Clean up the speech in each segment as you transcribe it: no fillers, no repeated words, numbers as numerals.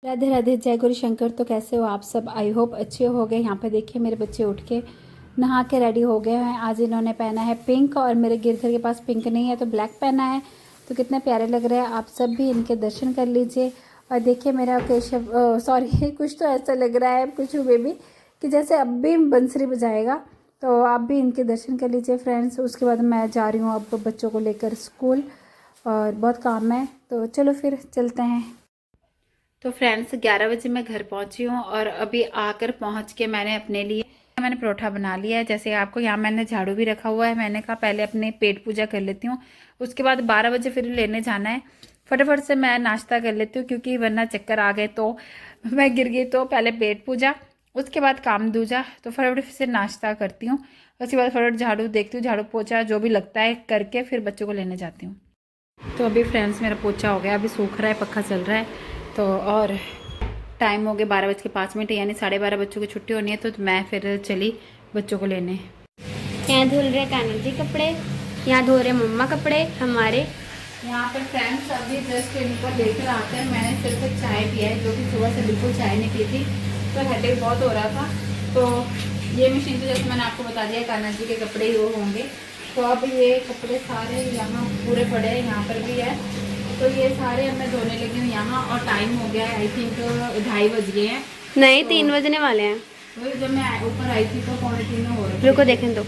राधे राधे, जय गुरु शंकर। तो कैसे हो आप सब? आई होप अच्छे हो गए। यहाँ पे देखिए मेरे बच्चे उठ के नहा के रेडी हो गए हैं। आज इन्होंने पहना है पिंक और मेरे गिरधर के पास पिंक नहीं है तो ब्लैक पहना है। तो कितने प्यारे लग रहे हैं। आप सब भी इनके दर्शन कर लीजिए। और देखिए मेरा केशव सॉरी कुछ तो ऐसा लग रहा है कुछ बेबी कि जैसे अब भी बंसरी बजाएगा। तो आप भी इनके दर्शन कर लीजिए फ्रेंड्स। उसके बाद मैं जा रही हूँ अब बच्चों को लेकर स्कूल और बहुत काम है। तो चलो फिर चलते हैं। तो फ्रेंड्स 11 बजे मैं घर पहुंची हूँ और अभी आकर पहुंच के मैंने परोठा बना लिया है। जैसे आपको यहाँ मैंने झाड़ू भी रखा हुआ है। मैंने कहा पहले अपने पेट पूजा कर लेती हूँ, उसके बाद 12 बजे फिर लेने जाना है। फटाफट से मैं नाश्ता कर लेती हूँ क्योंकि वरना चक्कर आ गए तो मैं गिर गई। तो पहले पेट पूजा, उसके बाद काम दूजा। तो फटाफट से नाश्ता करती हूँ, उसके बाद फटाफट झाड़ू देखती हूँ, झाड़ू पोछा जो भी लगता है करके फिर बच्चों को लेने जाती हूँ। तो अभी फ्रेंड्स मेरा पोछा हो गया, अभी सूख रहा है, पक्का चल रहा है। तो और टाइम हो गया 12:05 यानी 12:30 बच्चों की छुट्टी होनी है। तो मैं फिर चली बच्चों को लेने। यहाँ धुल रहे कान्हा जी कपड़े, यहाँ धो रहे मम्मा कपड़े हमारे। यहाँ पर फ्रेंड्स अभी जस्ट इनको लेकर आकर मैंने सिर्फ चाय पिया है, जो कि सुबह से बिल्कुल चाय नहीं पी थी। तो हेडेक बहुत हो रहा था। तो ये मशीन तो जैसे मैंने आपको बता दिया कान्हा जी के कपड़े ही वो होंगे। तो अब ये कपड़े सारे यहाँ पूरे पड़े हैं, यहाँ पर भी है। तो ये सारे अब मैं धोने लगी हूँ यहाँ। और टाइम हो गया है आई थिंक 2:30 बज गए हैं। नहीं, तो 3 बजने वाले हैं। वही जब मैं ऊपर आई थी तो 2:45 हो रहे थे। रुको देखें तो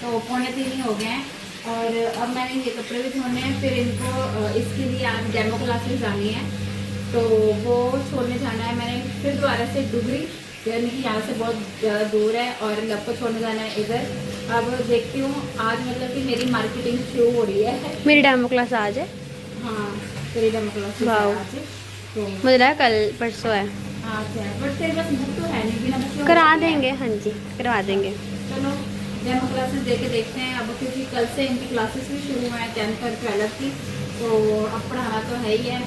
2:45 हो गए हैं। और अब मैंने ये कपड़े भी धोने हैं। फिर इनको इसके लिए आज डेमो क्लासेस जानी है, तो वो छोड़ने जाना है। मैंने फिर दोबारा से डुगरी, यानी कि यहाँ से बहुत ज़्यादा दूर है, और लब को छोड़ने जाना है इधर। अब देखती हूँ आज मतलब कि मेरी मार्केटिंग शुरू हो रही है। मेरी डेमो क्लास आज है। हाँ तेरी डेमो क्लासेस है आज। तो मुझे लगा कल परसों है। आज है बट तेरे पास बुक तो है नहीं, बिना बुक के करा हो सकती है। देंगे, हाँ जी करवा देंगे। चलो डेमो क्लासेस देके देखते हैं अब, क्योंकि कल से इनकी क्लासेस भी शुरू हुए हैं 10th और 12th की। तो अब पढ़ाना तो है ही है,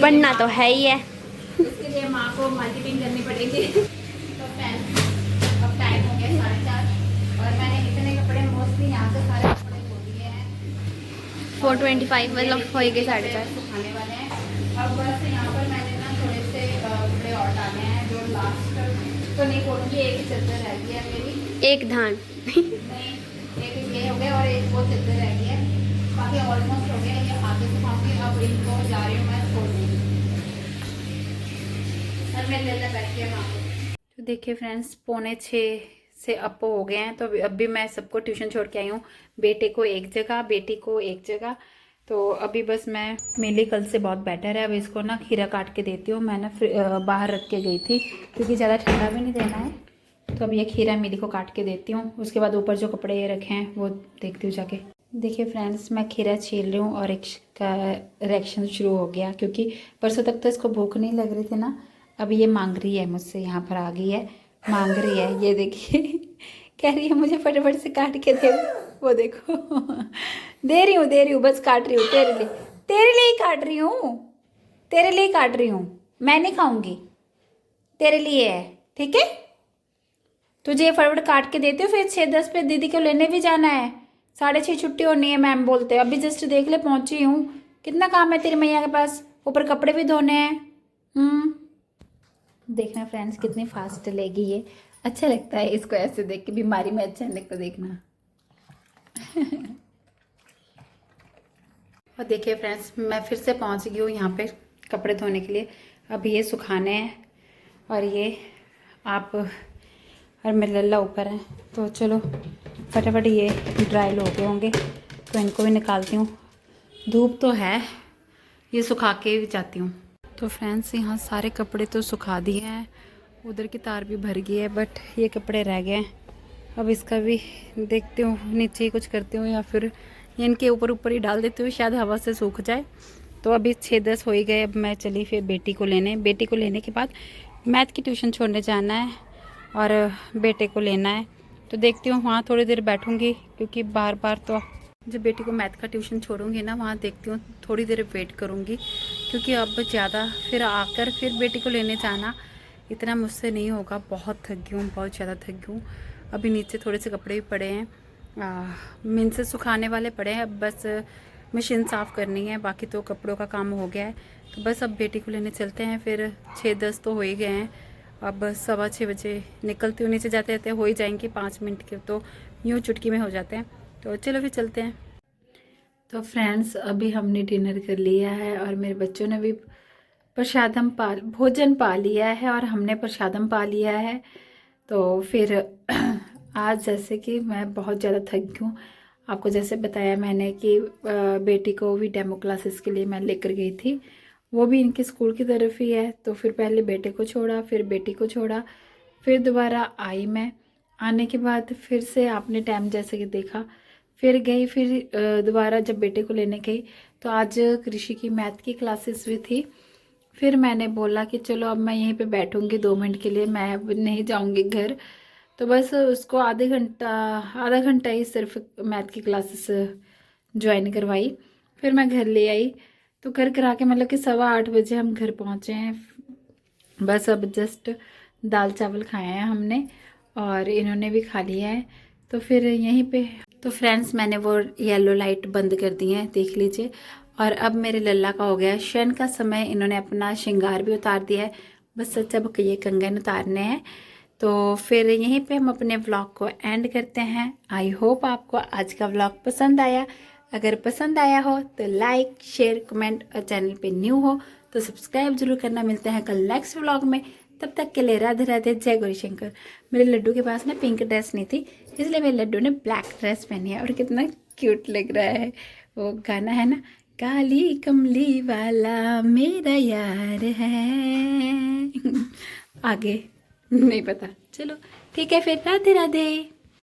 पढ़ना तो है ही है। इसके लिए माँ को मार्केटिंग करनी पड़ेगी। तो फ्रेंड्स अब टाइम हो गया 4:30 और मैंने इतने कपड़े मोस्टली यहाँ से सारे कपड़े धो दिए हैं। 4:25 मतलब हो गए 4:30। सुखाने वाले हैं। अब बस यहाँ पर मैंने ना थोड़े से कपड़े और डाले हैं, जो लास्ट तो नहीं बोलूँगी, एक ही चादर रह गई है मेरी। एक धान नहीं, एक ये हो गया और एक वो चादर रह गई है, बाकी ऑलमोस्ट हो गया। ये हाथ से सुखाऊंगी। अब इनको जा रही हूँ मैं छोड़ने। और मैं ले बैठ के वहाँ पे। तो देखिए फ्रेंड्स 5:45 से अप हो गए हैं। तो अभी मैं सबको ट्यूशन छोड़ के आई हूँ, बेटे को एक जगह, बेटी को एक जगह। तो अभी बस मैं मिली कल से बहुत बेटर है। अब इसको ना खीरा काट के देती हूँ। मैं ना बाहर रख के गई थी क्योंकि ज़्यादा ठंडा भी नहीं देना है। तो अब ये खीरा मिली को काट के देती हूँ। उसके बाद ऊपर जो कपड़े ये रखे हैं वो देखती हूँ जाके। देखिए फ्रेंड्स मैं खीरा छील रही हूँ और एक का रिएक्शन शुरू हो गया, क्योंकि परसों तक तो इसको भूख नहीं लग रही थी ना। अब ये मांग रही है मुझसे, यहाँ पर आ गई है, मांग रही है। ये देखिए कह रही है मुझे फटाफट से काट के दे। वो देखो दे रही हूँ बस काट रही हूँ तेरे लिए ही काट रही हूँ, तेरे लिए ही काट रही हूँ। मैं नहीं खाऊंगी, तेरे लिए है, ठीक है। तुझे फटाफट काट के देती हूँ, फिर 6:10 पे दीदी को लेने भी जाना है। 6:30 छुट्टी होनी है मैम बोलते हैं। अभी जस्ट देख ले पहुंची हूँ। कितना काम है तेरी मैया के पास, ऊपर कपड़े भी धोने हैं। देखना फ्रेंड्स कितनी फास्ट लेगी ये। अच्छा लगता है इसको ऐसे देख के, बीमारी में अच्छा नहीं लगता देखना। और देखिए फ्रेंड्स मैं फिर से पहुंच गई हूँ यहाँ पे कपड़े धोने के लिए। अब ये सुखाने हैं और ये आप और मेरे लल्ला ऊपर हैं। तो चलो फटाफट ये ड्राई हो गए होंगे तो इनको भी निकालती हूँ। धूप तो है, ये सुखा के भी जाती हूँ। तो फ्रेंड्स यहाँ सारे कपड़े तो सुखा दिए हैं, उधर की तार भी भर गई है, बट ये कपड़े रह गए हैं। अब इसका भी देखती हूँ, नीचे ही कुछ करती हूँ या फिर इनके ऊपर ऊपर ही डाल देती हूँ, शायद हवा से सूख जाए। तो अभी 6:10 हो ही गए। अब मैं चली फिर बेटी को लेने के बाद मैथ की ट्यूशन छोड़ने जाना है और बेटे को लेना है। तो देखती हूँ वहाँ थोड़ी देर बैठूँगी, क्योंकि बार बार तो जब बेटी को मैथ का ट्यूशन छोड़ूंगी ना, वहाँ देखती हूँ थोड़ी देर वेट करूँगी, क्योंकि अब ज़्यादा फिर आकर फिर बेटी को लेने जाना इतना मुझसे नहीं होगा। बहुत थक गई हूँ, बहुत ज़्यादा थक गई हूँ। अभी नीचे थोड़े से कपड़े भी पड़े हैं, मीन से सुखाने वाले पड़े हैं। अब बस मशीन साफ़ करनी है, बाकी तो कपड़ों का काम हो गया है। तो बस अब बेटी को लेने चलते हैं, फिर 6-10 तो हो ही गए हैं। अब 6:15 बजे निकलती हूँ, नीचे जाते जाते हो ही जाएंगे 5 मिनट के, तो यूँ चुटकी में हो जाते हैं। तो चलो फिर चलते हैं। तो फ्रेंड्स अभी हमने डिनर कर लिया है और मेरे बच्चों ने भी भोजन पा लिया है और हमने प्रसादम पा लिया है। तो फिर आज जैसे कि मैं बहुत ज़्यादा थक गई हूँ। आपको जैसे बताया मैंने कि बेटी को भी डेमो क्लासेस के लिए मैं लेकर गई थी, वो भी इनके स्कूल की तरफ ही है। तो फिर पहले बेटे को छोड़ा, फिर बेटी को छोड़ा, फिर दोबारा आई मैं। आने के बाद फिर से आपने टाइम जैसे कि देखा, फिर गई, फिर दोबारा जब बेटे को लेने गई तो आज कृषि की मैथ की क्लासेस भी थी। फिर मैंने बोला कि चलो अब मैं यहीं पे बैठूंगी 2 मिनट के लिए, मैं अब नहीं जाऊंगी घर। तो बस उसको आधा घंटा ही सिर्फ मैथ की क्लासेस ज्वाइन करवाई, फिर मैं घर ले आई। तो घर करा के मतलब कि 8:15 बजे हम घर पहुँचे हैं। बस अब जस्ट दाल चावल खाए हैं हमने और इन्होंने भी खा लिया है। तो फिर यहीं पे तो फ्रेंड्स मैंने वो येलो लाइट बंद कर दी है, देख लीजिए। और अब मेरे लल्ला का हो गया शयन का समय, इन्होंने अपना श्रृंगार भी उतार दिया है। बस सच अब ये कंगन उतारने हैं। तो फिर यहीं पे हम अपने व्लॉग को एंड करते हैं। आई होप आपको आज का व्लॉग पसंद आया। अगर पसंद आया हो तो लाइक, शेयर, कमेंट और चैनल पे न्यू हो तो सब्सक्राइब जरूर करना। मिलते हैं कल नेक्स्ट व्लॉग में, तब तक के लिए राधे राधे, जय गौरीशंकर। मेरे लड्डू के पास ना पिंक ड्रेस नहीं थी, इसलिए मेरे लड्डू ने ब्लैक ड्रेस पहनी है और कितना क्यूट लग रहा है। वो गाना है ना, काली कमली वाला मेरा यार है। आगे नहीं पता, चलो ठीक है फिर, राधे राधे।